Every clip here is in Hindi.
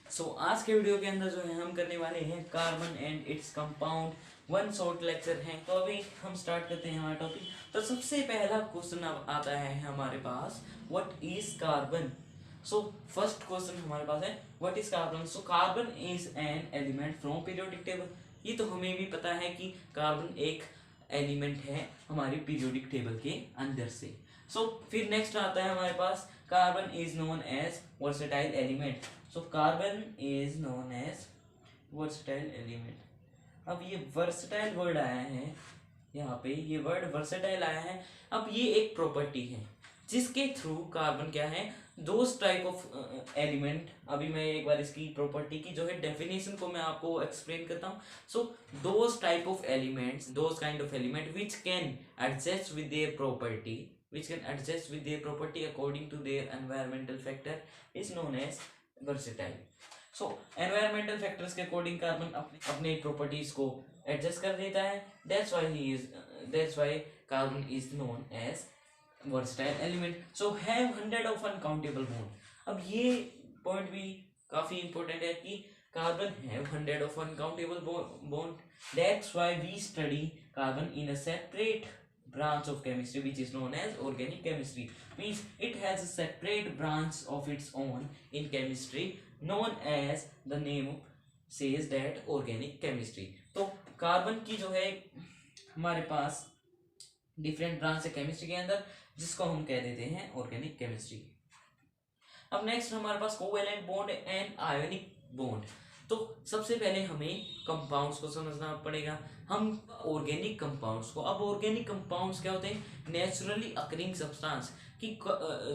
आज के वीडियो के अंदर जो है हम करने वाले हैं carbon and its compound one short lecture है। तो अभी हम स्टार्ट करते हैं हमारा टॉपिक। तो सबसे पहला क्वेश्चन अब आता है हमारे पास, what is carbon. First question हमारे पास है what is carbon. Carbon is an element from periodic table. ये तो हमें भी पता है कि कार्बन एक एलिमेंट है हमारी पीरियोडिक टेबल के अंदर से। फिर नेक्स्ट आता है हमारे पास, carbon is known as versatile element. Carbon is known as versatile element. अब ये वर्सेटाइल वर्ड आया है यहाँ पे, ये वर्ड वर्सेटाइल आया है। अब ये एक प्रॉपर्टी है जिसके थ्रू कार्बन क्या है, दोज टाइप ऑफ एलिमेंट। अभी मैं एक बार इसकी प्रॉपर्टी की जो है डेफिनेशन को मैं आपको एक्सप्लेन करता हूँ। Those type of elements, those kind of element which can adjust with their property, which can adjust with their property according to their environmental factor is known as versatile. Environmental factors के अकॉर्डिंग कार्बन अपने प्रॉपर्टीज को एडजस्ट कर देता है। that's why carbon is known as versatile element. Have 100 of uncountable bond. अब ये पॉइंट भी काफी इंपॉर्टेंट है कि carbon have 100 of uncountable bond. That's why we study carbon in a separate branch of chemistry which is known as organic chemistry. Means it has a separate branch of its own in chemistry known as, the name says that, organic chemistry. तो कार्बन की जो है हमारे पास डिफरेंट ब्रांच है केमिस्ट्री के अंदर, जिसको हम कह देते हैं ऑर्गेनिक केमिस्ट्री। अब नेक्स्ट हमारे पास covalent bond and ionic bond. तो सबसे पहले हमें कंपाउंड्स को समझना पड़ेगा, हम ऑर्गेनिक कंपाउंड्स को। अब ऑर्गेनिक कंपाउंड्स क्या होते हैं, नेचुरली अकरिंग सब्सटेंस। कि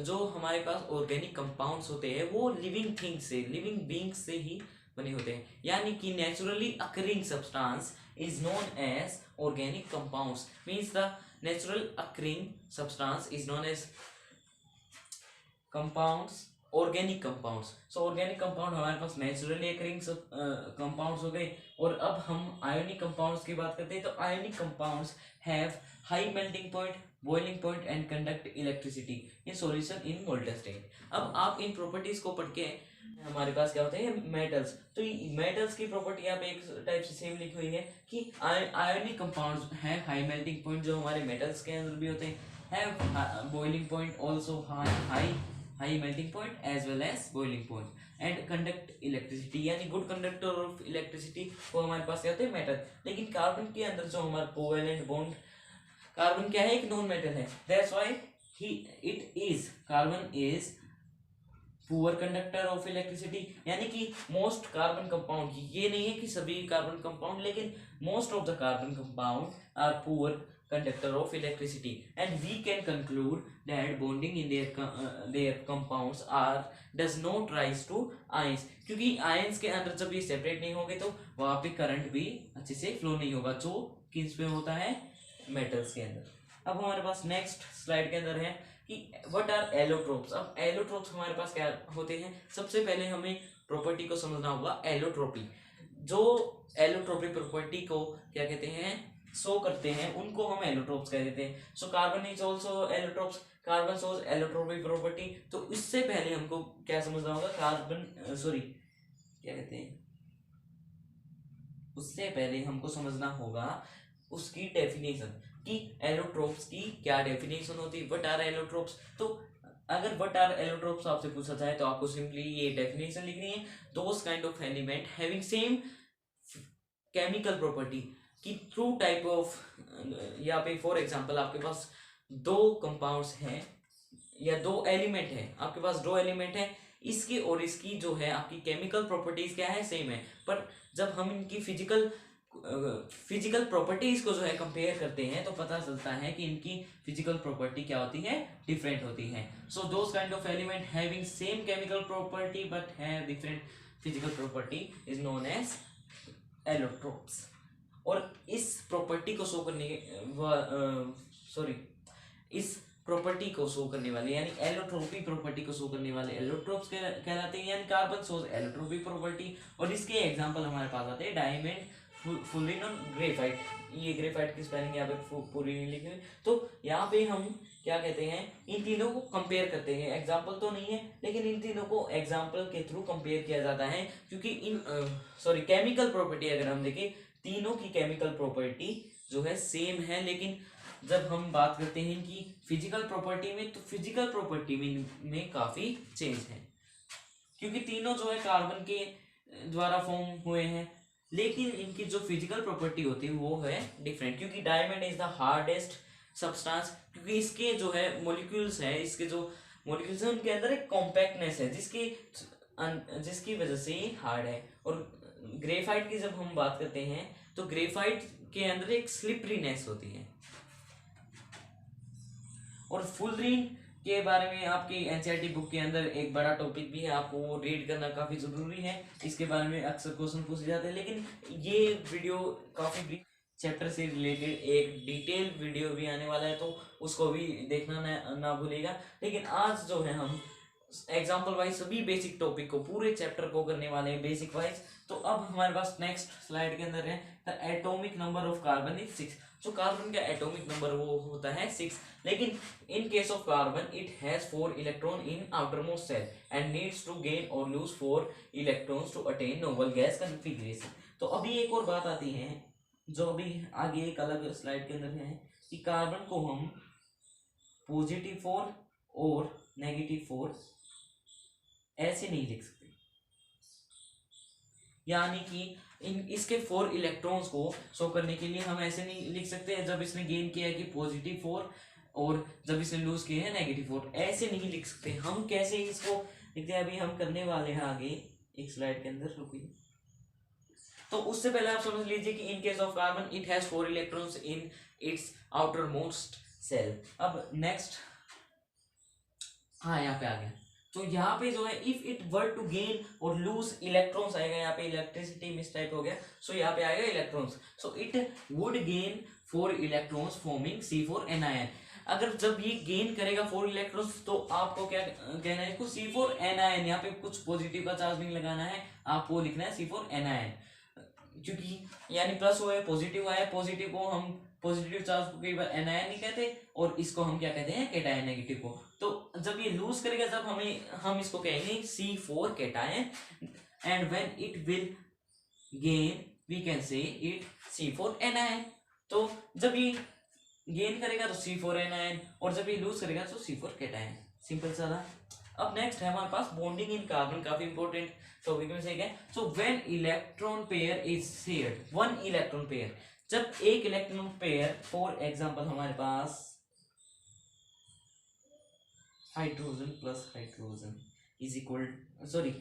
जो हमारे पास ऑर्गेनिक कंपाउंड्स होते हैं वो लिविंग थिंग्स से, लिविंग बींग्स से ही बने होते हैं। यानी कि naturally occurring substance is known as organic compounds. Means the natural occurring substance is known as compounds, organic compounds. Organic compound हमारे पास नेचुरली अकरिंग कंपाउंड्स हो गए। और अब हम आयोनिक कंपाउंड्स की बात करते हैं। तो ionic compounds have high melting point, boiling point and conduct electricity in solution in molten state. अब आप इन प्रॉपर्टीज को पढ़ के, हमारे पास क्या होते हैं मेटल्स। तो मेटल्स की प्रॉपर्टी यहाँ पे एक टाइप से सेम लिखी हुई है कि आयोनिक कंपाउंड्स हैं हाई मेल्टिंग पॉइंट, जो हमारे मेटल्स के अंदर भी होते हैं, have boiling point also high melting point as well as boiling point and conduct electricity, यानी गुड कंडक्टर ऑफ इलेक्ट्रिसिटी। वो हमारे पास क्या होते हैं मेटल। लेकिन कार्बन के अंदर जो हमारा कोवेलेंट बॉन्ड, कार्बन क्या है, एक नॉन मेटल है। That's why carbon is poor conductor of electricity. यानी कि मोस्ट कार्बन कंपाउंड, ये नहीं है कि सभी कार्बन कंपाउंड, लेकिन most of the carbon compound are poor conductor of electricity, and we can conclude that bonding in their compounds are does not rise to ions, क्योंकि ions के अंदर जब ये सेपरेट नहीं होंगे तो वहां पे करंट भी अच्छे से फ्लो नहीं होगा, जो किस पे होता है, मेटल्स के अंदर। अब हमारे पास नेक्स्ट स्लाइड के अंदर है कि व्हाट आर एलोट्रोप्स। अब एलोट्रोप्स हमारे पास क्या होते हैं, सबसे पहले हमें प्रॉपर्टी को समझना होगा, एलोट्रोपी। जो एलोट्रोपी प्रॉपर्टी को क्या कहते हैं, शो करते हैं, उनको हम एलोट्रोप्स कह देते हैं। Carbon is also allotropes, carbon shows allotropic property. तो इससे पहले हमको क्या समझना होगा, कार्बन क्या कहते हैं, उससे पहले हमको समझना होगा उसकी डेफिनेशन कि एलोट्रोप्स की क्या डेफिनेशन होती है, व्हाट आर एलोट्रोप्स। तो अगर व्हाट आर एलोट्रोप्स आपसे पूछा जाए तो आपको सिंपली ये डेफिनेशन लिखनी है, those kind of element having same chemical property कि ट्रू टाइप ऑफ, यहाँ पे फॉर एग्जांपल आपके पास दो कंपाउंड्स हैं या दो एलिमेंट हैं, आपके पास दो एलिमेंट हैं, इसकी और इसकी जो है आपकी केमिकल प्रॉपर्टीज क्या है, सेम है। पर जब हम इनकी फिजिकल प्रॉपर्टीज को जो है कंपेयर करते हैं तो पता चलता है कि इनकी फिजिकल प्रॉपर्टी क्या होती है, डिफरेंट होती है। Those kind of element having same chemical property but have different physical property is known as allotropes. और इस प्रॉपर्टी को शो करने इस प्रॉपर्टी को शो करने वाले, यानी एलोट्रोपी प्रॉपर्टी को शो करने वाले एलोट्रोप्स कहलाते हैं, यानी कार्बन शोज एलोट्रोपिक प्रॉपर्टी। और इसके एग्जांपल हमारे पास आते हैं डायमंड, फुलरिन और ग्रेफाइट, ये ग्रेफाइट की स्पेलिंग यहाँ पे पूरी नहीं लिखी हुई। तो यहाँ पे हम क्या कहते हैं, इन तीनों को कंपेयर करते हैं। एग्जाम्पल तो नहीं है, लेकिन इन तीनों को एग्जाम्पल के थ्रू कंपेयर किया जाता है, क्योंकि इन केमिकल प्रॉपर्टी अगर हम देखें, तीनों की केमिकल प्रॉपर्टी जो है सेम है, लेकिन जब हम बात करते हैं इनकी फिजिकल प्रॉपर्टी में, तो फिजिकल प्रॉपर्टी में काफी चेंज है, क्योंकि तीनों जो है कार्बन के द्वारा फॉर्म हुए हैं, लेकिन इनकी जो फिजिकल प्रॉपर्टी होती है वो है डिफरेंट। क्योंकि diamond is the hardest substance, क्योंकि इसके जो है मॉलिक्यूल्स है, इसके जो मॉलिक्यूल्स है उनके अंदर एक कॉम्पैक्टनेस है, जिसकी वजह से ये हार्ड है। और ग्रेफाइट की जब हम बात करते हैं, तो ग्रेफाइट के अंदर एक स्लिपरीनेस होती है। और फुलरिन के बारे में आपकी एनसीईआरटी बुक के अंदर एक बड़ा टॉपिक भी है, आपको वो रीड करना काफी जरूरी है, इसके बारे में अक्सर क्वेश्चन पूछे जाते हैं। लेकिन ये वीडियो काफी ब्रीफ, चैप्टर से रिलेटेड एक डिटेल वीडियो भी आने वाला है, तो उसको भी देखना ना भूलिएगा। लेकिन आज जो है हम एग्जाम्पल वाइज सभी बेसिक टॉपिक को, पूरे चैप्टर को करने वाले हैं बेसिक वाइज। तो अब हमारे पास नेक्स्ट स्लाइड के अंदर है the atomic number of carbon is 6। जो कार्बन का एटॉमिक नंबर वो होता है 6, लेकिन in case of carbon it has 4 electron in outermost shell and needs to gain और lose 4 electrons to attain noble gas configuration. तो अभी एक और बात आती है, जो अभी आगे एक अलग स्लाइड के अंदर है, कि कार्बन को हम पॉजिटिव 4 और नेगेटिव 4 ऐसे नहीं लिख सकते, यानी कि इसके 4 इलेक्ट्रॉन्स को शो करने के लिए हम ऐसे नहीं लिख सकते, जब इसने गेन किया है कि पॉजिटिव 4 और जब इसने लूज किया है नेगेटिव 4, ऐसे नहीं लिख सकते। हम कैसे इसको लिखते हैं, अभी हम करने वाले हैं आगे एक स्लाइड के अंदर, रुकिए। तो उससे पहले आप समझ लीजिए कि in case of carbon it has 4 electrons in its outermost shell. अब नेक्स्ट, हाँ यहाँ पे आ गया। तो यहाँ पे जो है if it were to gain और लूज इलेक्ट्रॉन्स आएगा, यहाँ पे इलेक्ट्रिसिटी मिस टाइप हो गया, सो यहाँ पे आएगा electrons, so it would gain 4 electrons forming C4Ni। अगर जब ये गेन करेगा 4 इलेक्ट्रॉन्स, तो आपको क्या कहना है, इसको C4Ni, यहाँ पे कुछ पॉजिटिव का चार्ज नहीं लगाना है, आपको लिखना है C4Ni, क्योंकि यानी प्लस हुआ है पॉजिटिव आया, पॉजिटिव को हम पॉजिटिव चार्ज को कई बार एनायन नहीं कहते, और इसको हम क्या कहते हैं, कैटायन नेगेटिव को। तो जब ये लूज करेगा, जब हम इसको कहेंगे C4 cation, and when it will gain we can say it C4 anion. तो जब ये गेन करेगा तो C4 एनायन, और जब ये लूज करेगा तो C4 कैटायन, सिंपल सा था। अब नेक्स्ट है हमारे पास बॉन्डिंग इन कार्बन, काफी इंपॉर्टेंट टॉपिक में से एक है। So when electron pair is shared, 1 electron pair, जब एक इलेक्ट्रॉन पेयर, फॉर एग्जांपल हमारे पास hydrogen plus hydrogen is equal, sorry,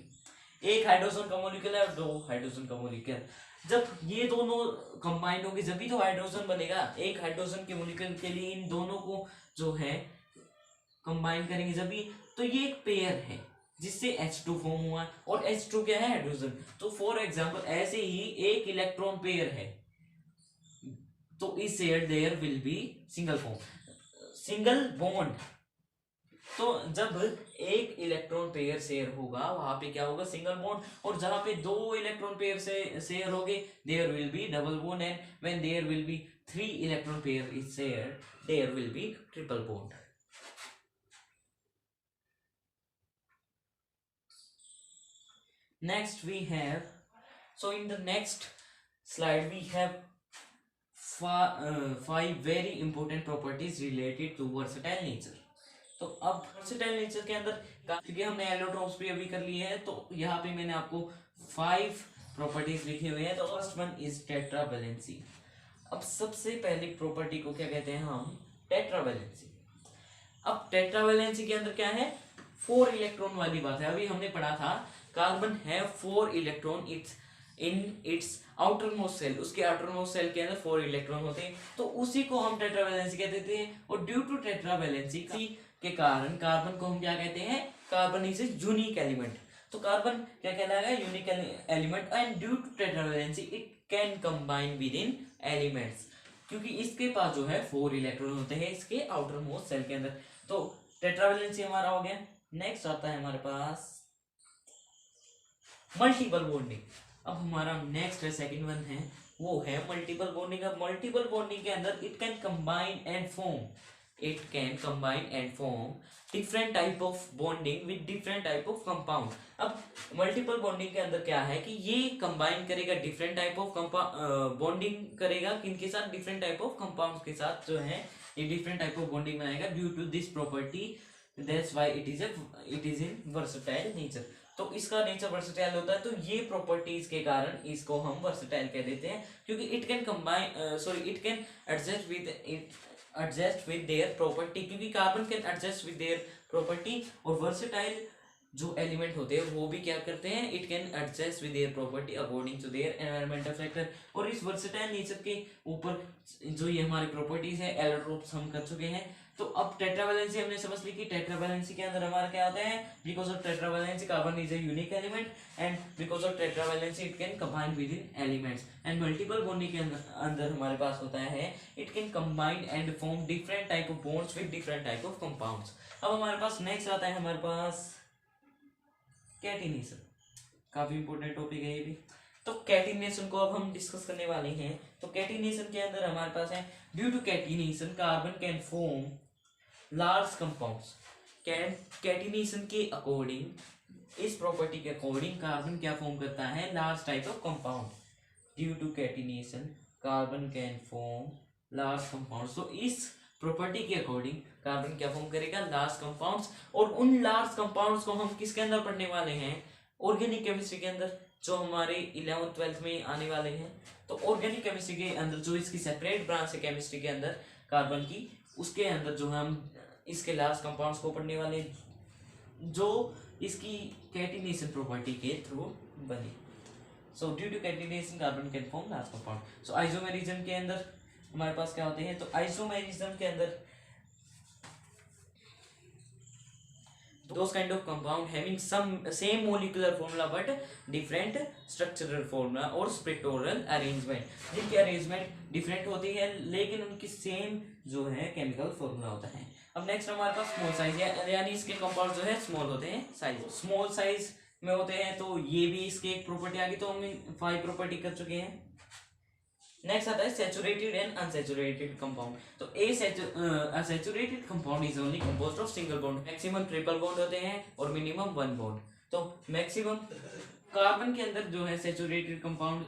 एक हाइड्रोजन का मॉलिक्यूल है और 2 हाइड्रोजन का मॉलिक्यूल, जब ये दोनों कंबाइंड होंगे जब भी तो हाइड्रोजन बनेगा। एक हाइड्रोजन के मॉलिक्यूल के लिए इन दोनों को जो है कंबाइन करेंगे जब भी, तो ये एक पेयर है जिससे H2 फॉर्म हुआ, और H2 क्या है, हाइड्रोजन। तो फॉर एग्जांपल ऐसे ही एक इलेक्ट्रॉन पेयर है, तो इस share there will B single bond. तो जब एक इलेक्ट्रॉन पेयर शेयर होगा, वहां पे क्या होगा, सिंगल बॉन्ड, और जहां पे 2 इलेक्ट्रॉन पेयर से शेयर होंगे, there will be double bond, and when there will be 3 electron pair is share, there will be triple bond. Next we have, so in the next slide we have 5 very important properties related to versatile nature। तो अब versatile nature के अंदर, क्योंकि हमने एलोट्रॉप्स भी अभी कर लिए हैं, तो यहाँ पे मैंने आपको 5 प्रॉपर्टीज लिखे हुए हैं। तो फर्स्ट वन इज टेट्रावैलेंसी। अब सबसे पहली प्रॉपर्टी को क्या कहते हैं हम, टेट्रावैलेंसी। अब टेट्रावैलेंसी के अंदर क्या है, 4 इलेक्ट्रॉन वाली बात है। अभी हमने पढ़ा था कार्बन है 4 electron it's outermost shell, उसके आउटर मोस्ट सेल के अंदर 4 इलेक्ट्रॉन होते हैं, तो उसी को हम टेट्रावैलेंसी कहते हैं। और ड्यू टू टेट्रावैलेंसी के कारण कार्बन को हम क्या कहते हैं, कार्बन इज यूनिक एलिमेंट। तो कार्बन क्या कहलाएगा, unique element, and due to tetravalency it can combine with in elements, क्योंकि इसके पास जो है 4 इलेक्ट्रॉन होते हैं इसके आउटर मोस्ट सेल के अंदर। तो टेट्रावैलेंसी हमारा हो गया। नेक्स्ट आता है हमारे पास मल्टीपल बॉन्डिंग। अब हमारा नेक्स्ट है, सेकंड वन है वो है मल्टीपल बॉन्डिंग। अब मल्टीपल बॉन्डिंग के अंदर it can combine and form different type of bonding with different type of compound. अब मल्टीपल बॉन्डिंग के अंदर क्या है कि ये कंबाइन करेगा डिफरेंट टाइप ऑफ बॉन्डिंग करेगा किनके साथ, डिफरेंट टाइप ऑफ कंपाउंड्स के साथ जो है ये डिफरेंट टाइप ऑफ बॉन्डिंग बनाएगा due to this property, that's why it is in versatile nature. तो इसका नेचर वर्सटाइल होता है, तो ये प्रॉपर्टीज के कारण इसको हम वर्सटाइल कह देते हैं, क्योंकि it can it can adjust with their property, क्योंकि carbon can adjust with their property, और वर्सटाइल जो एलिमेंट होते हैं वो भी क्या करते हैं, it can adjust with their property according to their environmental factor. और इस वर्सेटाइल नेचर के ऊपर जो ये हमारी प्रॉपर्टीज है एलोट्रोप्स हम कर चुके हैं। तो अब टेट्रावैलेंसी हमने समझ ली कि टेट्रावैलेंसी के अंदर हमारा क्या आता है, because of tetravalency carbon is a unique element and because of tetravalency it can combine with in elements. And multiple bonding के अंदर हमारे पास होता है it can combine and form different type of bonds with different type of compounds. अब हमारे पास नेक्स्ट आता है हमारे पास कैटिनेशन, काफी इंपॉर्टेंट टॉपिक है ये भी। तो कैटिनेशन को अब हम डिस्कस करने वाले हैं। तो कैटिनेशन के अंदर हमारे पास है ड्यू to catenation carbon can form large compounds. Catenation के अकॉर्डिंग, इस प्रॉपर्टी के अकॉर्डिंग कार्बन क्या फॉर्म करता है, large type of compound. Due to catenation carbon can form large compounds. तो इस प्रॉपर्टी के अकॉर्डिंग कार्बन क्या फॉर्म करेगा, लार्ज कंपाउंड्स। और उन लार्ज कंपाउंड्स को हम किसके अंदर पढ़ने वाले हैं, ऑर्गेनिक केमिस्ट्री के अंदर, जो हमारे 11th 12th में आने वाले हैं। तो ऑर्गेनिक केमिस्ट्री के अंदर जो इसकी सेपरेट ब्रांच है केमिस्ट्री के अंदर कार्बन की, उसके अंदर जो हम इसके लार्ज कंपाउंड्स को पढ़ने वाले हैं, जो इसकी कैटिनेशन प्रॉपर्टी के थ्रू बने। So due to catenation carbon can form large compound. So isomerism के अंदर हमारे पास क्या होते हैं, तो आइसोमेरिज्म के अंदर those kind of compound having some same molecular formula but different structural formula और spectral arrangement, जिनकी अरेंजमेंट डिफरेंट होती है लेकिन उनकी सेम जो है केमिकल फॉर्मूला होता है। अब नेक्स्ट हमारे पास स्मॉल साइज, यानी इसके कंपाउंड जो है स्मॉल होते हैं, साइज स्मॉल साइज में होते हैं। तो ये भी इसकी एक प्रॉपर्टी आ गई, तो हम 5 प्रॉपर्टी कर चुके हैं। नेक्स्ट आता है सैचुरेटेड एंड अनसैचुरेटेड कंपाउंड। तो saturated compound is only composed of single bond, maximum triple bond होते हैं और मिनिमम 1 बॉन्ड। तो मैक्सिमम कार्बन के अंदर जो है सैचुरेटेड कंपाउंड,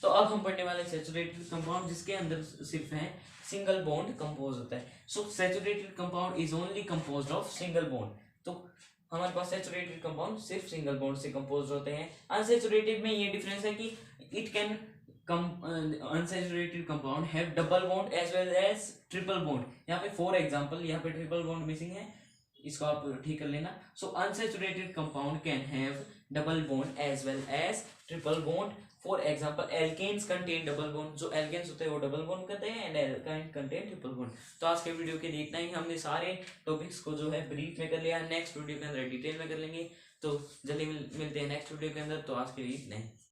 तो अब हम पढ़ने वाले सैचुरेटेड कंपाउंड जिसके अंदर सिर्फ है सिंगल बॉन्ड कंपोज होता है। सो saturated compound is only composed of single bond. तो हमारे पास सैचुरेटेड कंपाउंड सिर्फ सिंगल बॉन्ड से कंपोज होते हैं। अनसैचुरेटेड में ये डिफरेंस है कि it can unsaturated compound have double bond as well as triple bond। यहाँ पे फॉर एग्जाम्पल यहाँ पे ट्रिपल बॉन्ड मिसिंग है, इसको आप ठीक कर लेना। So unsaturated compound can have double bond as well as triple bond. For example alkenes contain double bond, जो एल्केन्स होते हैं वो डबल बॉन्ड करते हैं and alkyne contain triple bond. तो आज के वीडियो के लिए इतना ही, हमने सारे टॉपिक्स को जो है ब्रीफ में कर लिया, नेक्स्ट वीडियो के अंदर डिटेल में कर लेंगे। तो जल्दी मिलते हैं नेक्स्ट वीडियो के अंदर। तो आज के लिए इतना ही।